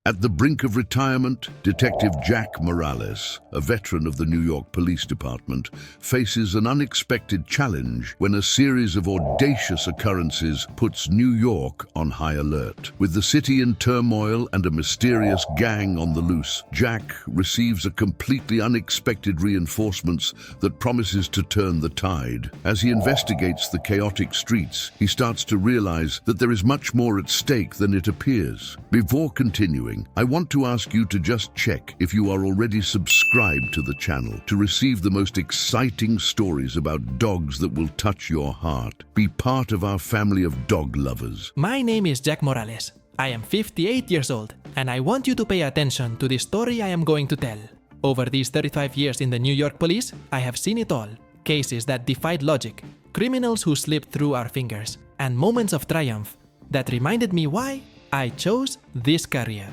At the brink of retirement, Detective Jack Morales, a veteran of the New York Police Department, faces an unexpected challenge when a series of audacious occurrences puts New York on high alert. With the city in turmoil and a mysterious gang on the loose, Jack receives a completely unexpected reinforcements that promises to turn the tide. As he investigates the chaotic streets, he starts to realize that there is much more at stake than it appears. Before continuing, I want to ask you to just check if you are already subscribed to the channel to receive the most exciting stories about dogs that will touch your heart. Be part of our family of dog lovers. My name is Jack Morales. I am 58 years old, and I want you to pay attention to the story I am going to tell. Over these 35 years in the New York Police, I have seen it all. Cases that defied logic, criminals who slipped through our fingers, and moments of triumph that reminded me why I chose this career.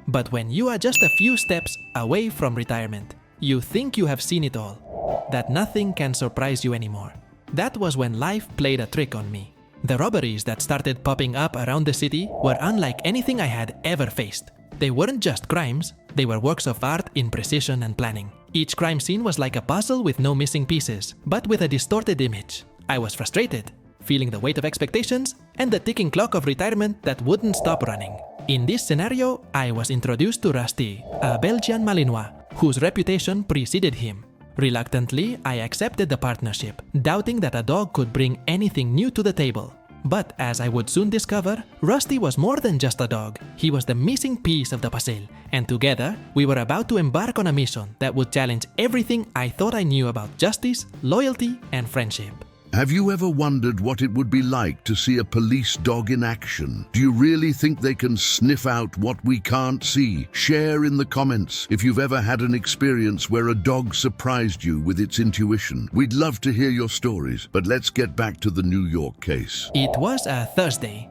But when you are just a few steps away from retirement, you think you have seen it all, that nothing can surprise you anymore. That was when life played a trick on me. The robberies that started popping up around the city were unlike anything I had ever faced. They weren't just crimes, they were works of art in precision and planning. Each crime scene was like a puzzle with no missing pieces, but with a distorted image. I was frustrated, feeling the weight of expectations and the ticking clock of retirement that wouldn't stop running. In this scenario, I was introduced to Rusty, a Belgian Malinois, whose reputation preceded him. Reluctantly, I accepted the partnership, doubting that a dog could bring anything new to the table. But as I would soon discover, Rusty was more than just a dog. He was the missing piece of the puzzle, and together, we were about to embark on a mission that would challenge everything I thought I knew about justice, loyalty, and friendship. Have you ever wondered what it would be like to see a police dog in action? Do you really think they can sniff out what we can't see? Share in the comments if you've ever had an experience where a dog surprised you with its intuition. We'd love to hear your stories, but let's get back to the New York case. It was a Thursday.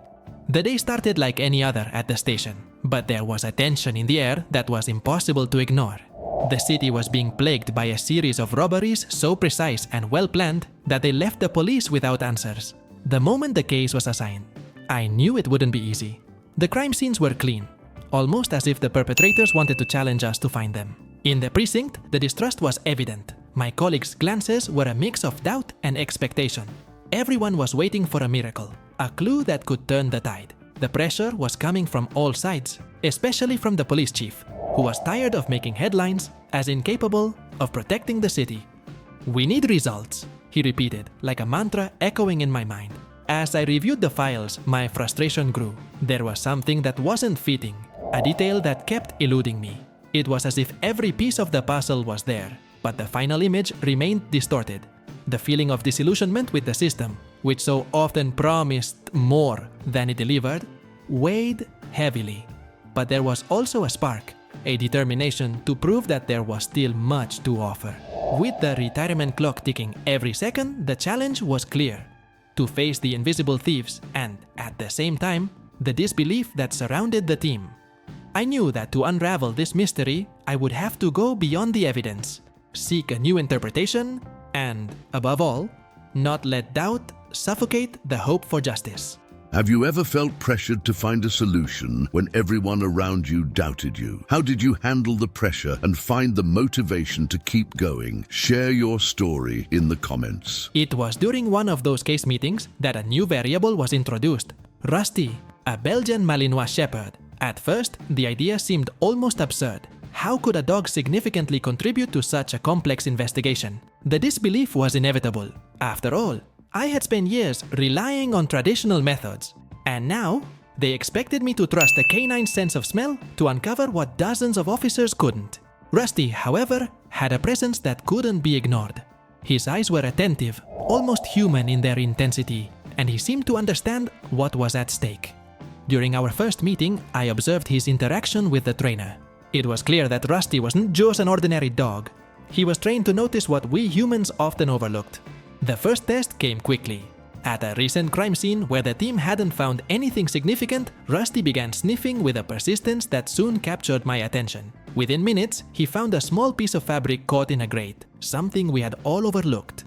The day started like any other at the station, but there was a tension in the air that was impossible to ignore. The city was being plagued by a series of robberies so precise and well-planned that they left the police without answers. The moment the case was assigned, I knew it wouldn't be easy. The crime scenes were clean, almost as if the perpetrators wanted to challenge us to find them. In the precinct, the distrust was evident. My colleagues' glances were a mix of doubt and expectation. Everyone was waiting for a miracle, a clue that could turn the tide. The pressure was coming from all sides, especially from the police chief, who was tired of making headlines as incapable of protecting the city. "We need results," he repeated, like a mantra echoing in my mind. As I reviewed the files, my frustration grew. There was something that wasn't fitting, a detail that kept eluding me. It was as if every piece of the puzzle was there, but the final image remained distorted. The feeling of disillusionment with the system, which so often promised more than it delivered, weighed heavily. But there was also a spark, a determination to prove that there was still much to offer. With the retirement clock ticking every second, the challenge was clear: to face the invisible thieves and, at the same time, the disbelief that surrounded the team. I knew that to unravel this mystery, I would have to go beyond the evidence, seek a new interpretation, and, above all, not let doubt suffocate the hope for justice. Have you ever felt pressured to find a solution when everyone around you doubted you? How did you handle the pressure and find the motivation to keep going? Share your story in the comments. It was during one of those case meetings that a new variable was introduced: Rusty, a Belgian Malinois shepherd. At first, the idea seemed almost absurd. How could a dog significantly contribute to such a complex investigation? The disbelief was inevitable. After all, I had spent years relying on traditional methods, and now they expected me to trust a canine sense of smell to uncover what dozens of officers couldn't. Rusty, however, had a presence that couldn't be ignored. His eyes were attentive, almost human in their intensity, and he seemed to understand what was at stake. During our first meeting, I observed his interaction with the trainer. It was clear that Rusty wasn't just an ordinary dog. He was trained to notice what we humans often overlooked. The first test came quickly. At a recent crime scene where the team hadn't found anything significant, Rusty began sniffing with a persistence that soon captured my attention. Within minutes, he found a small piece of fabric caught in a grate, something we had all overlooked.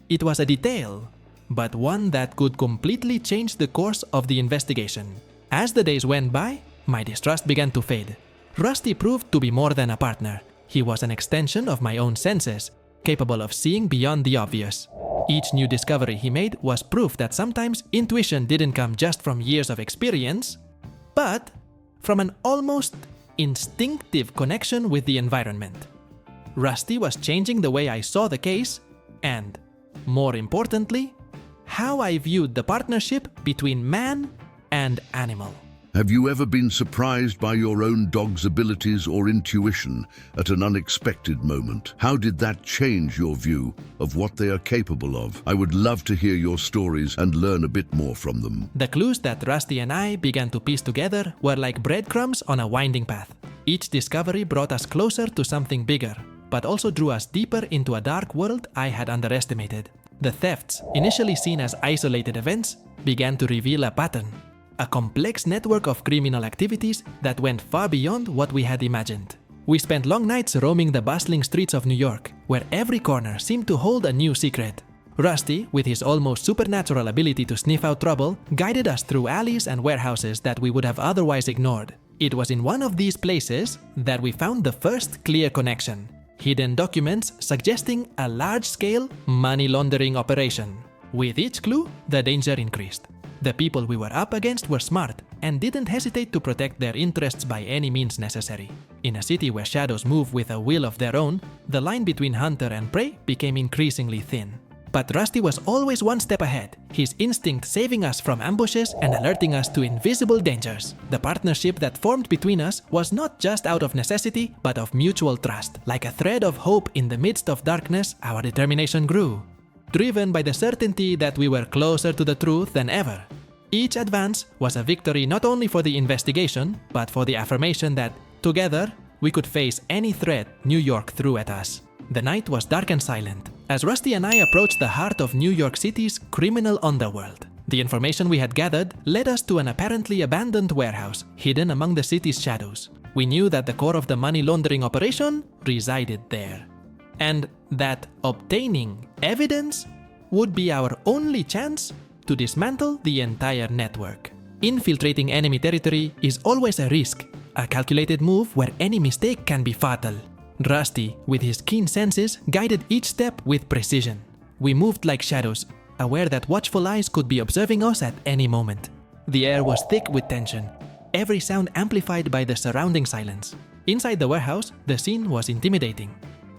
It was a detail, but one that could completely change the course of the investigation. As the days went by, my distrust began to fade. Rusty proved to be more than a partner. He was an extension of my own senses, capable of seeing beyond the obvious. Each new discovery he made was proof that sometimes intuition didn't come just from years of experience, but from an almost instinctive connection with the environment. Rusty was changing the way I saw the case and, more importantly, how I viewed the partnership between man and animal. Have you ever been surprised by your own dog's abilities or intuition at an unexpected moment? How did that change your view of what they are capable of? I would love to hear your stories and learn a bit more from them. The clues that Rusty and I began to piece together were like breadcrumbs on a winding path. Each discovery brought us closer to something bigger, but also drew us deeper into a dark world I had underestimated. The thefts, initially seen as isolated events, began to reveal a pattern. A complex network of criminal activities that went far beyond what we had imagined. We spent long nights roaming the bustling streets of New York, where every corner seemed to hold a new secret. Rusty, with his almost supernatural ability to sniff out trouble, guided us through alleys and warehouses that we would have otherwise ignored. It was in one of these places that we found the first clear connection: hidden documents suggesting a large-scale money laundering operation. With each clue, the danger increased. The people we were up against were smart and didn't hesitate to protect their interests by any means necessary. In a city where shadows move with a will of their own, the line between hunter and prey became increasingly thin. But Rusty was always one step ahead, his instinct saving us from ambushes and alerting us to invisible dangers. The partnership that formed between us was not just out of necessity, but of mutual trust. Like a thread of hope in the midst of darkness, our determination grew, driven by the certainty that we were closer to the truth than ever. Each advance was a victory not only for the investigation, but for the affirmation that, together, we could face any threat New York threw at us. The night was dark and silent, as Rusty and I approached the heart of New York City's criminal underworld. The information we had gathered led us to an apparently abandoned warehouse, hidden among the city's shadows. We knew that the core of the money laundering operation resided there, and that obtaining evidence would be our only chance to dismantle the entire network. Infiltrating enemy territory is always a risk, a calculated move where any mistake can be fatal. Rusty, with his keen senses, guided each step with precision. We moved like shadows, aware that watchful eyes could be observing us at any moment. The air was thick with tension, every sound amplified by the surrounding silence. Inside the warehouse, the scene was intimidating.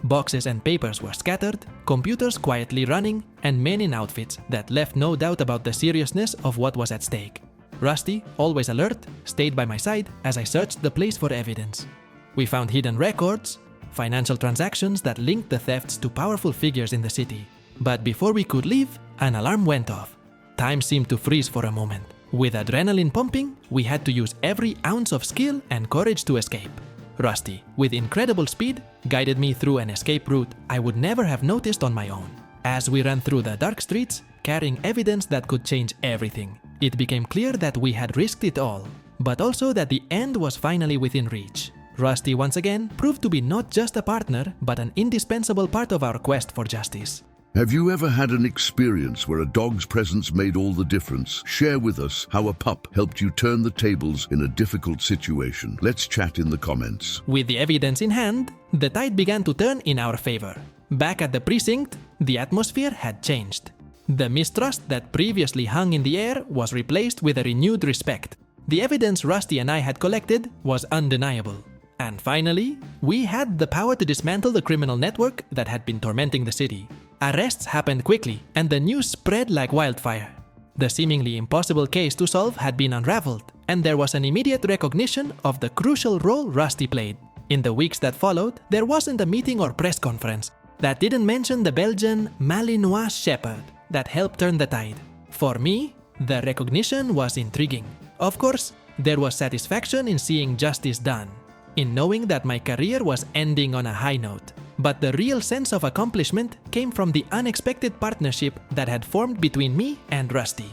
Boxes and papers were scattered, computers quietly running, and men in outfits that left no doubt about the seriousness of what was at stake. Rusty, always alert, stayed by my side as I searched the place for evidence. We found hidden records, financial transactions that linked the thefts to powerful figures in the city. But before we could leave, an alarm went off. Time seemed to freeze for a moment. With adrenaline pumping, we had to use every ounce of skill and courage to escape. Rusty, with incredible speed, guided me through an escape route I would never have noticed on my own. As we ran through the dark streets, carrying evidence that could change everything, it became clear that we had risked it all, but also that the end was finally within reach. Rusty once again proved to be not just a partner, but an indispensable part of our quest for justice. Have you ever had an experience where a dog's presence made all the difference? Share with us how a pup helped you turn the tables in a difficult situation. Let's chat in the comments. With the evidence in hand, the tide began to turn in our favor. Back at the precinct, the atmosphere had changed. The mistrust that previously hung in the air was replaced with a renewed respect. The evidence Rusty and I had collected was undeniable. And finally, we had the power to dismantle the criminal network that had been tormenting the city. Arrests happened quickly, and the news spread like wildfire. The seemingly impossible case to solve had been unraveled, and there was an immediate recognition of the crucial role Rusty played. In the weeks that followed, there wasn't a meeting or press conference that didn't mention the Belgian Malinois Shepherd that helped turn the tide. For me, the recognition was intriguing. Of course, there was satisfaction in seeing justice done, in knowing that my career was ending on a high note. But the real sense of accomplishment came from the unexpected partnership that had formed between me and Rusty.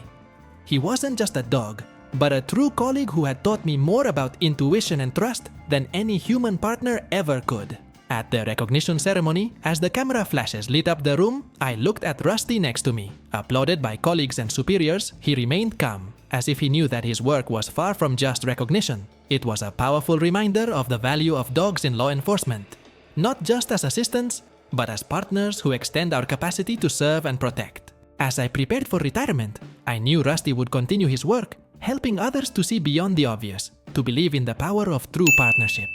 He wasn't just a dog, but a true colleague who had taught me more about intuition and trust than any human partner ever could. At the recognition ceremony, as the camera flashes lit up the room, I looked at Rusty next to me. Applauded by colleagues and superiors, he remained calm, as if he knew that his work was far from just recognition. It was a powerful reminder of the value of dogs in law enforcement, not just as assistants, but as partners who extend our capacity to serve and protect. As I prepared for retirement, I knew Rusty would continue his work, helping others to see beyond the obvious, to believe in the power of true partnership.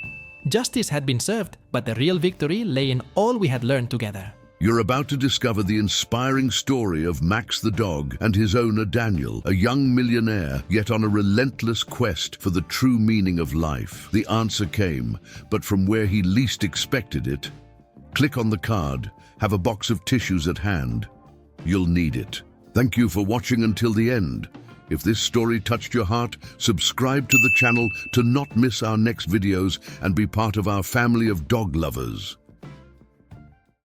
Justice had been served, but the real victory lay in all we had learned together. You're about to discover the inspiring story of Max the dog and his owner Daniel, a young millionaire, yet on a relentless quest for the true meaning of life. The answer came, but from where he least expected it. Click on the card, have a box of tissues at hand. You'll need it. Thank you for watching until the end. If this story touched your heart, subscribe to the channel to not miss our next videos and be part of our family of dog lovers.